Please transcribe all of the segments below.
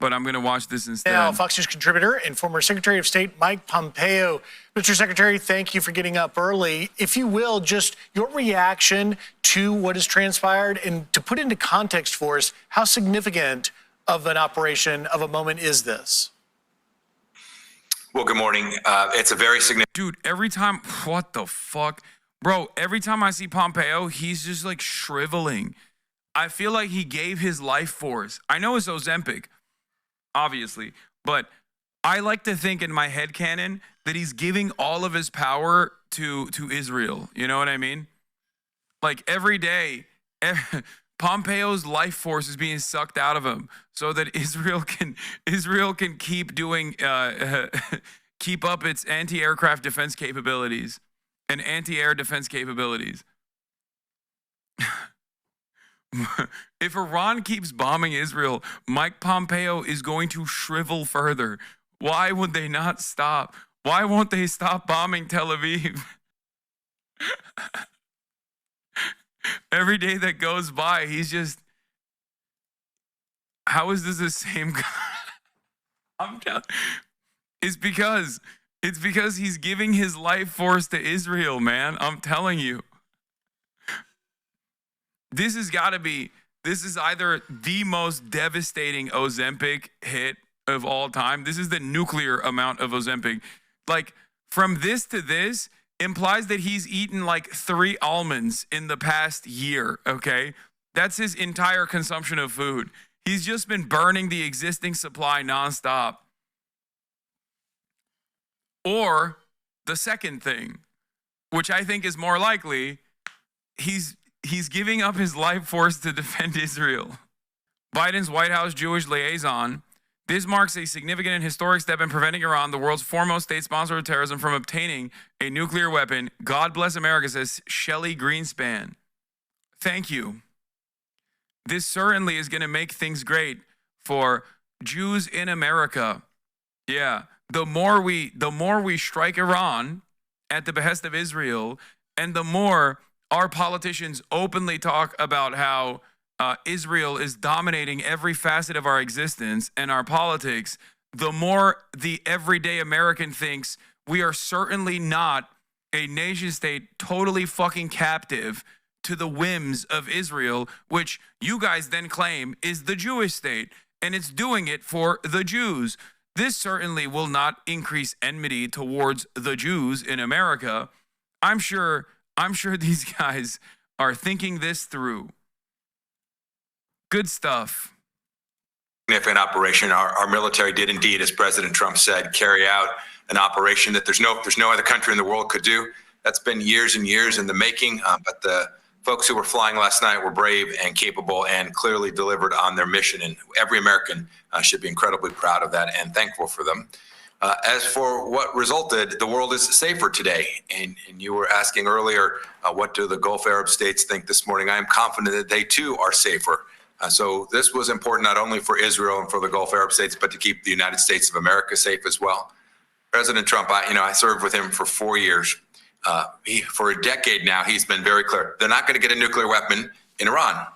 but I'm going to watch this instead. Now, Fox News contributor and former Secretary of State Mike Pompeo. Mr. Secretary, thank you for getting up early. If you will, just your reaction to what has transpired and to put into context for us, how significant of an operation, of a moment is this? Well, good morning. It's a very significant... Dude, every time, what the fuck? Bro, every time I see Pompeo, he's just like shriveling. I feel like he gave his life force. I know it's Ozempic, obviously, but I like to think in my headcanon that he's giving all of his power to Israel. You know what I mean? Like every day, Pompeo's life force is being sucked out of him so that Israel can keep doing keep up its anti-aircraft defense capabilities and anti-air defense capabilities. If Iran keeps bombing Israel, Mike Pompeo is going to shrivel further. Why would they not stop? Why won't they stop bombing Tel Aviv? Every day that goes by, he's just... How is this the same guy? I'm telling... It's because he's giving his life force to Israel, man. I'm telling you. This has got to be... This is either the most devastating Ozempic hit of all time. This is the nuclear amount of Ozempic. Like, from this to this implies that he's eaten like 3 almonds in the past year, okay? That's his entire consumption of food. He's just been burning the existing supply nonstop. Or the second thing, which I think is more likely, he's giving up his life force to defend Israel. Biden's White House Jewish liaison. This marks a significant and historic step in preventing Iran, the world's foremost state sponsor of terrorism, from obtaining a nuclear weapon. God bless America, says Shelley Greenspan. Thank you. This certainly is going to make things great for Jews in America. Yeah, the more we strike Iran at the behest of Israel, and the more our politicians openly talk about how Israel is dominating every facet of our existence and our politics, the more the everyday American thinks we are certainly not a nation state totally fucking captive to the whims of Israel, which you guys then claim is the Jewish state, and it's doing it for the Jews. This certainly will not increase enmity towards the Jews in America. I'm sure these guys are thinking this through. Good stuff. Significant operation. Our military did indeed, as President Trump said, carry out an operation that there's no other country in the world could do. That's been years and years in the making, but the folks who were flying last night were brave and capable and clearly delivered on their mission, and every American should be incredibly proud of that and thankful for them. As for what resulted, the world is safer today. And you were asking earlier, what do the Gulf Arab states think this morning? I am confident that they too are safer. So this was important not only for Israel and for the Gulf Arab states, but to keep the United States of America safe as well. President Trump, I served with him for 4 years. For a decade now, he's been very clear. They're not going to get a nuclear weapon in Iran.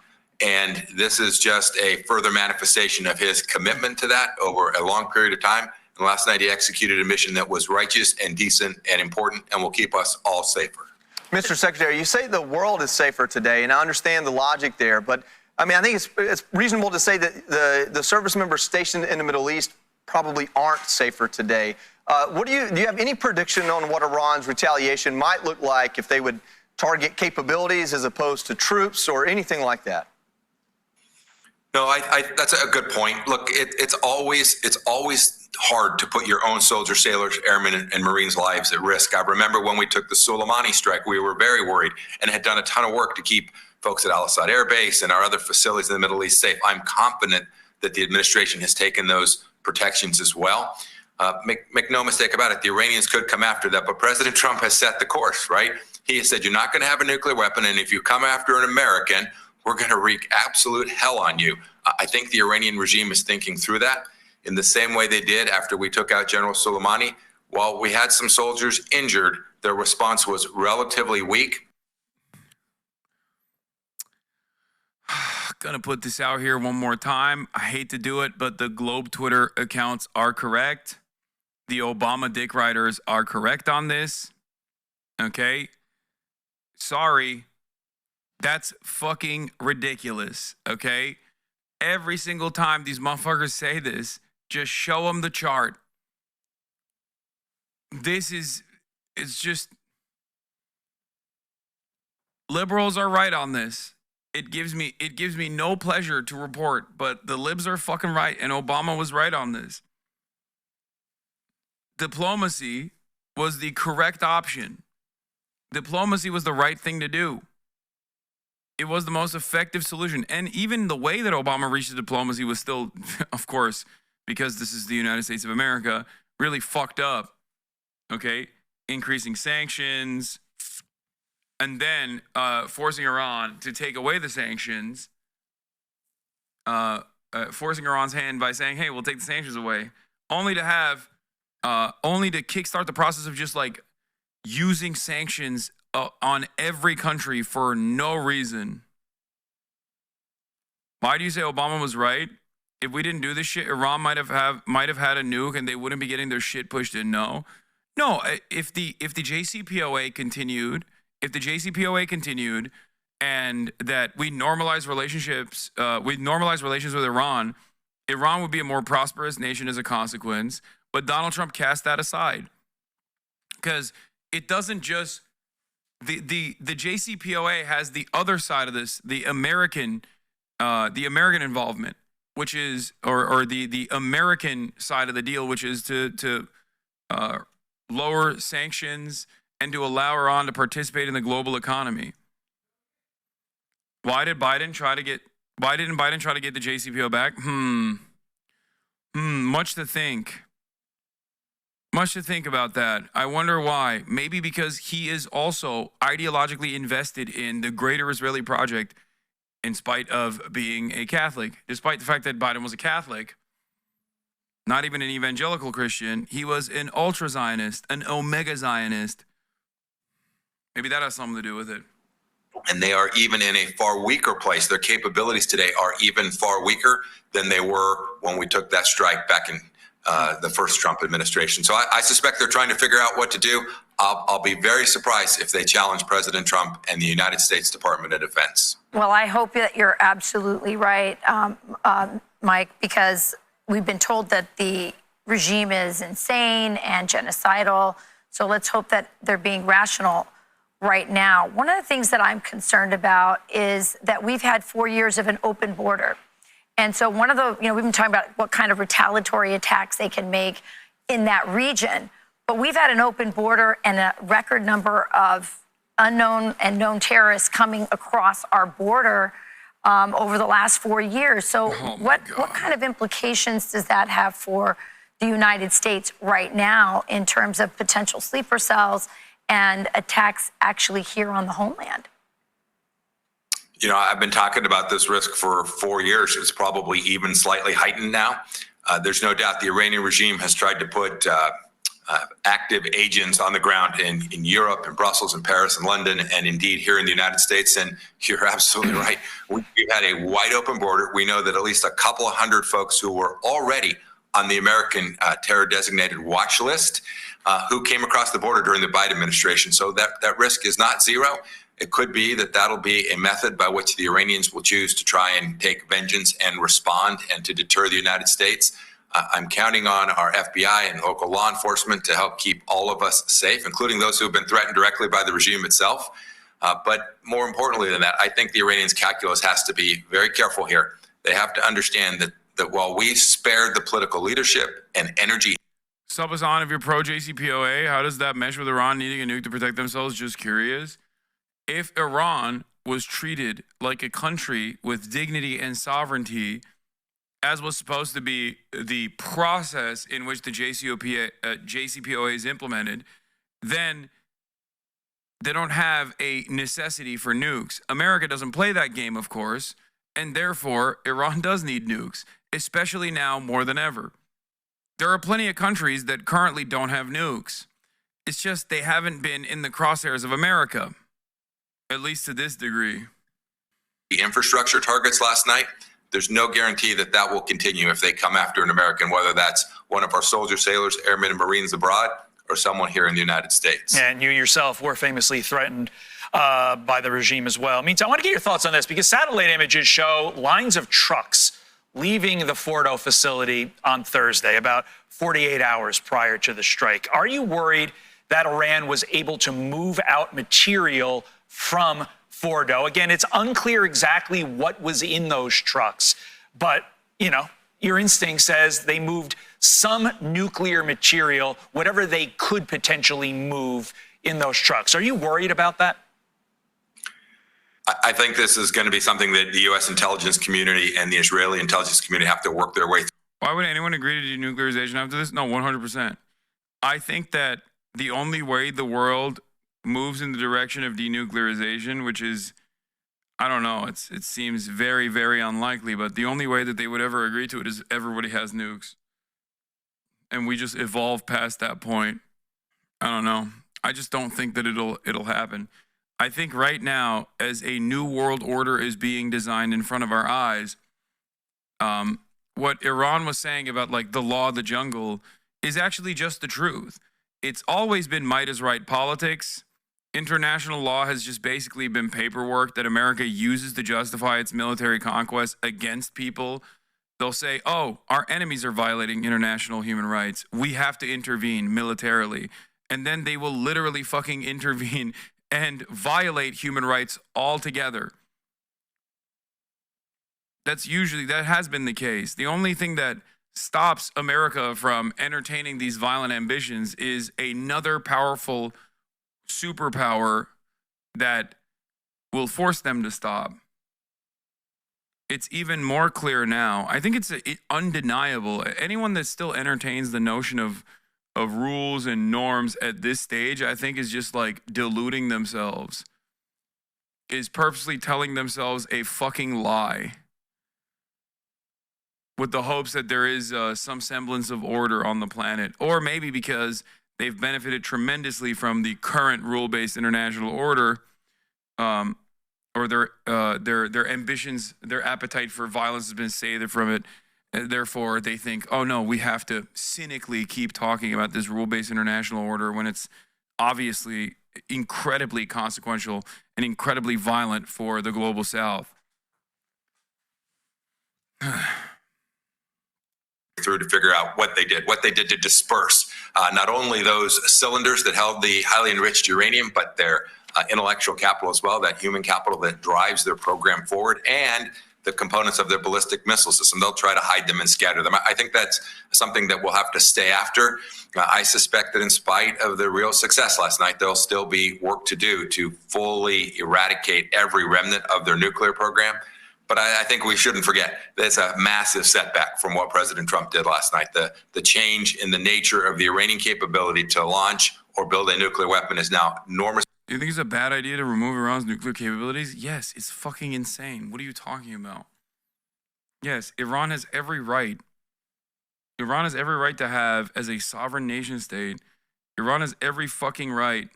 And this is just a further manifestation of his commitment to that over a long period of time. And last night, he executed a mission that was righteous and decent and important and will keep us all safer. Mr. Secretary, you say the world is safer today, and I understand the logic there, but I think it's reasonable to say that the service members stationed in the Middle East probably aren't safer today. Do you have any prediction on what Iran's retaliation might look like if they would target capabilities as opposed to troops or anything like that? No, that's a good point. Look, it's always hard to put your own soldiers, sailors, airmen, and Marines' lives at risk. I remember when we took the Soleimani strike, we were very worried and had done a ton of work to keep folks at Al-Assad Air Base and our other facilities in the Middle East safe. I'm confident that the administration has taken those protections as well. Make no mistake about it, the Iranians could come after that, but President Trump has set the course, right? He has said, you're not going to have a nuclear weapon, and if you come after an American, we're going to wreak absolute hell on you. I think the Iranian regime is thinking through that in the same way they did after we took out General Soleimani. While we had some soldiers injured, their response was relatively weak. Gonna put this out here one more time. I hate to do it, but the Globe Twitter accounts are correct. The Obama dick riders are correct on this. Okay? Sorry. That's fucking ridiculous. Okay? Every single time these motherfuckers say this, just show them the chart. It's just, liberals are right on this. It gives me no pleasure to report, but the libs are fucking right, and Obama was right on this. Diplomacy was the correct option. Diplomacy was the right thing to do. It was the most effective solution. And even the way that Obama reached the diplomacy was still, of course, because this is the United States of America, really fucked up. Okay? Increasing sanctions, and then forcing Iran to take away the sanctions, forcing Iran's hand by saying, hey, we'll take the sanctions away, only to kickstart the process of just like using sanctions on every country for no reason. Why do you say Obama was right? If we didn't do this shit, Iran might have had a nuke and they wouldn't be getting their shit pushed in. No, if the JCPOA continued, and that we normalize relationships, relations with Iran, Iran would be a more prosperous nation as a consequence. But Donald Trump cast that aside because it doesn't just the JCPOA has the other side of this, the American involvement, which is or the American side of the deal, which is to lower sanctions and to allow Iran to participate in the global economy. Why didn't Biden try to get the JCPOA back? Much to think. Much to think about that. I wonder why. Maybe because he is also ideologically invested in the greater Israeli project in spite of being a Catholic. Despite the fact that Biden was a Catholic, not even an evangelical Christian, he was an ultra-Zionist, an omega Zionist. Maybe that has something to do with it. And they are even in a far weaker place. Their capabilities today are even far weaker than they were when we took that strike back in the first Trump administration. So I suspect they're trying to figure out what to do. I'll be very surprised if they challenge President Trump and the United States Department of Defense. Well, I hope that you're absolutely right, Mike, because we've been told that the regime is insane and genocidal. So let's hope that they're being rational right now. One of the things that I'm concerned about is that we've had 4 years of an open border. And so one of the, we've been talking about what kind of retaliatory attacks they can make in that region. But we've had an open border and a record number of unknown and known terrorists coming across our border over the last 4 years. So what kind of implications does that have for the United States right now in terms of potential sleeper cells and attacks actually here on the homeland? I've been talking about this risk for 4 years. It's probably even slightly heightened now. There's no doubt the Iranian regime has tried to put active agents on the ground in Europe, in Brussels, in Paris, and London, and indeed here in the United States. And you're absolutely right. We've had a wide open border. We know that at least a couple of hundred folks who were already on the American terror designated watch list who came across the border during the Biden administration. So that risk is not zero. It could be that that'll be a method by which the Iranians will choose to try and take vengeance and respond and to deter the United States. I'm counting on our FBI and local law enforcement to help keep all of us safe, including those who have been threatened directly by the regime itself. But more importantly than that, I think the Iranians' calculus has to be very careful here. They have to understand that while we spared the political leadership and energy. Sub us on if you're pro JCPOA. How does that mesh with Iran needing a nuke to protect themselves? Just curious. If Iran was treated like a country with dignity and sovereignty, as was supposed to be the process in which the JCPOA is implemented, then they don't have a necessity for nukes. America doesn't play that game, of course, and therefore Iran does need nukes, especially now more than ever. There are plenty of countries that currently don't have nukes. It's just they haven't been in the crosshairs of America, at least to this degree. infrastructure targets last night. There's no guarantee that that will continue if they come after an American, whether that's one of our soldiers, sailors, airmen, and Marines abroad, or someone here in the United States. And you yourself were famously threatened by the regime as well. I want to get your thoughts on this because satellite images show lines of trucks leaving the Fordo facility on Thursday, about 48 hours prior to the strike. Are you worried that Iran was able to move out material from Fordo? Again, it's unclear exactly what was in those trucks, but, your instinct says they moved some nuclear material, whatever they could potentially move in those trucks. Are you worried about that? I think this is going to be something that the U.S. intelligence community and the Israeli intelligence community have to work their way through. Why would anyone agree to denuclearization after this? No, 100%. I think that the only way the world moves in the direction of denuclearization, which is, I don't know, it seems very, very unlikely, but the only way that they would ever agree to it is everybody has nukes. And we just evolve past that point. I don't know. I just don't think that it'll happen. I think right now, as a new world order is being designed in front of our eyes, what Iran was saying about like the law of the jungle is actually just the truth. It's always been might is right politics. International law has just basically been paperwork that America uses to justify its military conquest against people. They'll say, oh, our enemies are violating international human rights. We have to intervene militarily. And then they will literally fucking intervene and violate human rights altogether. That has been the case. The only thing that stops America from entertaining these violent ambitions is another powerful superpower that will force them to stop. It's even more clear now. I think it's undeniable. Anyone that still entertains the notion of rules and norms at this stage, I think is just like deluding themselves, is purposely telling themselves a fucking lie with the hopes that there is some semblance of order on the planet, or maybe because they've benefited tremendously from the current rule-based international order, or their ambitions, their appetite for violence has been saved from it. And therefore, they think, oh no, we have to cynically keep talking about this rule-based international order when it's obviously incredibly consequential and incredibly violent for the global South. Through to figure out what they did to disperse not only those cylinders that held the highly enriched uranium, but their intellectual capital as well, that human capital that drives their program forward, and the components of their ballistic missile system. They'll try to hide them and scatter them. I think that's something that we'll have to stay after. I suspect that in spite of the real success last night, there'll still be work to do to fully eradicate every remnant of their nuclear program. But I think we shouldn't forget that's a massive setback from what President Trump did last night. The change in the nature of the Iranian capability to launch or build a nuclear weapon is now enormous. Do you think it's a bad idea to remove Iran's nuclear capabilities? Yes, it's fucking insane. What are you talking about? Yes, Iran has every right. Iran has every right to have, as a sovereign nation state, Iran has every fucking right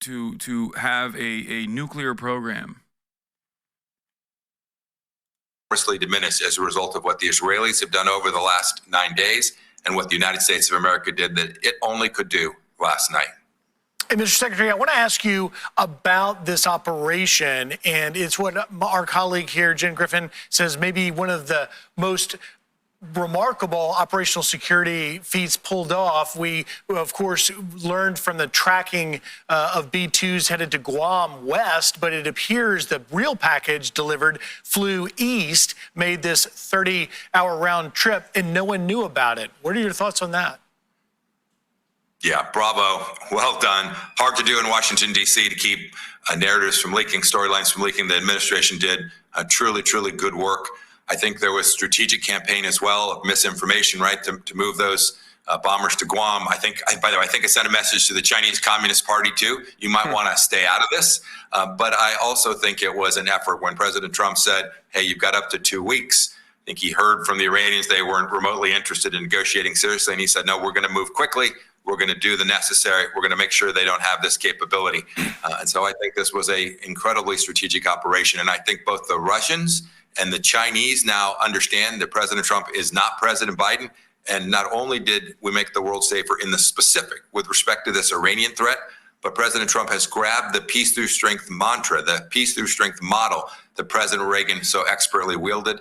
to have a nuclear program. Diminished as a result of what the Israelis have done over the last 9 days and what the United States of America did that it only could do last night. Hey, Mr. Secretary, I want to ask you about this operation, and it's what our colleague here, Jen Griffin, says maybe one of the most remarkable operational security feats pulled off. We, of course, learned from the tracking of B-2s headed to Guam west, but it appears the real package delivered flew east, made this 30-hour round trip, and no one knew about it. What are your thoughts on that? Yeah, bravo. Well done. Hard to do in Washington, D.C. to keep narratives from leaking, storylines from leaking. The administration did truly, truly good work. I think there was strategic campaign as well of misinformation, right, to move those bombers to Guam. I think, by the way, I think I sent a message to the Chinese Communist Party too. You might want to stay out of this. But I also think it was an effort when President Trump said, hey, you've got up to 2 weeks. I think he heard from the Iranians they weren't remotely interested in negotiating seriously. And he said, no, we're going to move quickly. We're going to do the necessary. We're going to make sure they don't have this capability. And so I think this was a incredibly strategic operation. And I think both the Russians and the Chinese now understand that President Trump is not President Biden. And not only did we make the world safer in the specific with respect to this Iranian threat, but President Trump has grabbed the peace through strength mantra, the peace through strength model that President Reagan so expertly wielded,